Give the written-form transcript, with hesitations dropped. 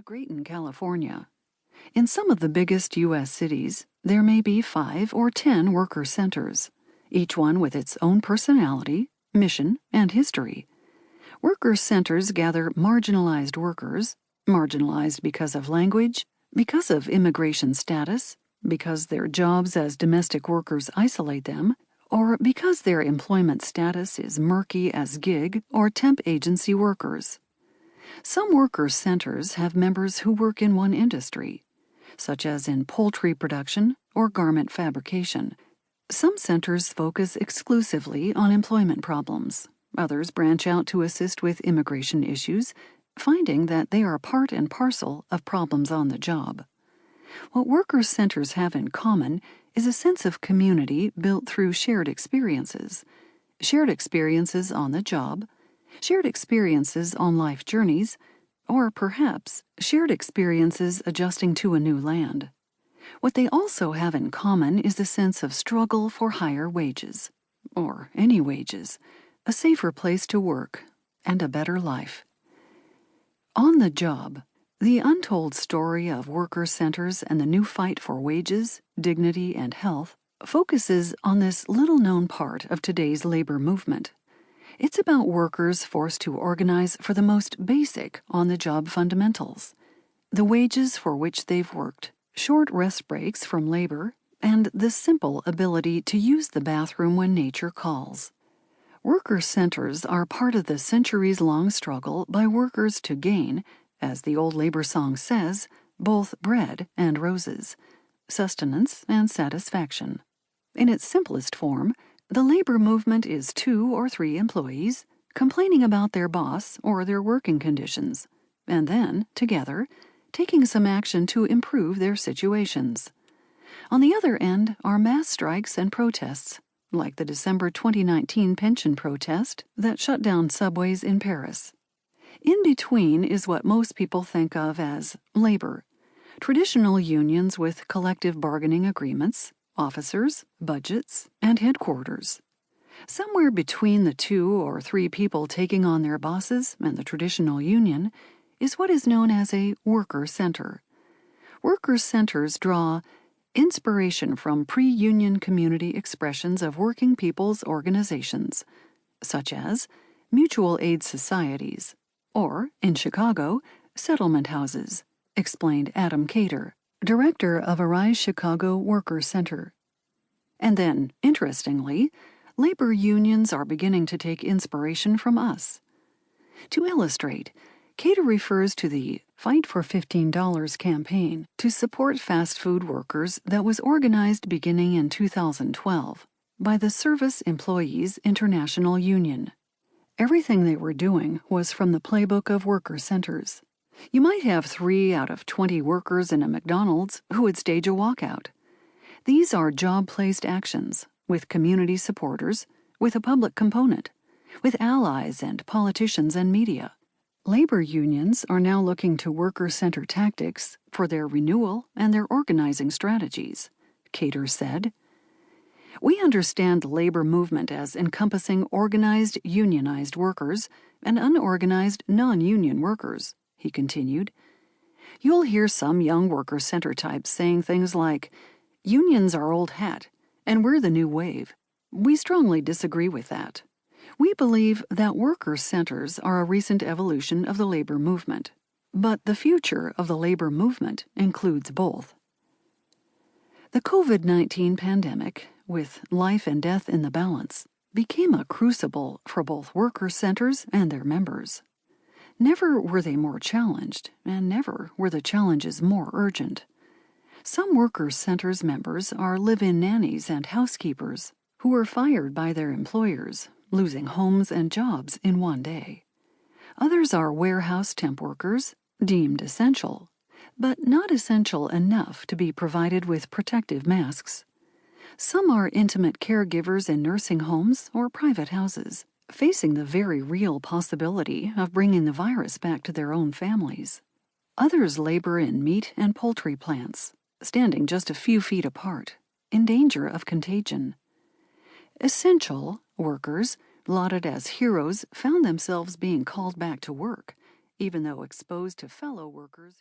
great in California. In some of the biggest U.S. cities, there may be 5 or 10 worker centers, each one with its own personality, mission, and history. Worker centers gather marginalized workers, marginalized because of language, because of immigration status, because their jobs as domestic workers isolate them, or because their employment status is murky as gig or temp agency workers. Some worker centers have members who work in one industry, such as in poultry production or garment fabrication. Some centers focus exclusively on employment problems. Others branch out to assist with immigration issues, finding that they are part and parcel of problems on the job. What worker centers have in common is a sense of community built through shared experiences on the job, shared experiences on life journeys, or perhaps shared experiences adjusting to a new land. What they also have in common is a sense of struggle for higher wages, or any wages, a safer place to work, and a better life. On the job, the untold story of worker centers and the new fight for wages, dignity, and health focuses on this little-known part of today's labor movement. It's about workers forced to organize for the most basic on-the-job fundamentals, the wages for which they've worked, short rest breaks from labor, and the simple ability to use the bathroom when nature calls. Worker centers are part of the centuries-long struggle by workers to gain, as the old labor song says, both bread and roses, sustenance and satisfaction. In its simplest form, the labor movement is 2 or 3 employees complaining about their boss or their working conditions, and then, together, taking some action to improve their situations. On the other end are mass strikes and protests, like the December 2019 pension protest that shut down subways in Paris. In between is what most people think of as labor, traditional unions with collective bargaining agreements, officers, budgets, and headquarters. Somewhere between the 2 or 3 people taking on their bosses and the traditional union is what is known as a worker center. Worker centers draw inspiration from pre-union community expressions of working people's organizations, such as mutual aid societies, or, in Chicago, settlement houses, explained Adam Cater, director of Arise Chicago Worker Center. And then, interestingly, labor unions are beginning to take inspiration from us. To illustrate, Cater refers to the Fight for $15 campaign to support fast food workers that was organized beginning in 2012 by the Service Employees International Union. Everything they were doing was from the playbook of worker centers. You might have 3 out of 20 workers in a McDonald's who would stage a walkout. These are job-placed actions, with community supporters, with a public component, with allies and politicians and media. Labor unions are now looking to worker center tactics for their renewal and their organizing strategies, Cater said. We understand the labor movement as encompassing organized, unionized workers and unorganized, non-union workers, he continued. You'll hear some young worker center types saying things like, unions are old hat, and we're the new wave. We strongly disagree with that. We believe that worker centers are a recent evolution of the labor movement, but the future of the labor movement includes both. The COVID-19 pandemic, with life and death in the balance, became a crucible for both worker centers and their members. Never were they more challenged, and never were the challenges more urgent. Some worker centers members are live-in nannies and housekeepers who were fired by their employers, losing homes and jobs in one day. Others are warehouse temp workers, deemed essential, but not essential enough to be provided with protective masks. Some are intimate caregivers in nursing homes or private houses, facing the very real possibility of bringing the virus back to their own families. Others labor in meat and poultry plants, standing just a few feet apart, in danger of contagion. Essential workers, lauded as heroes, found themselves being called back to work, even though exposed to fellow workers.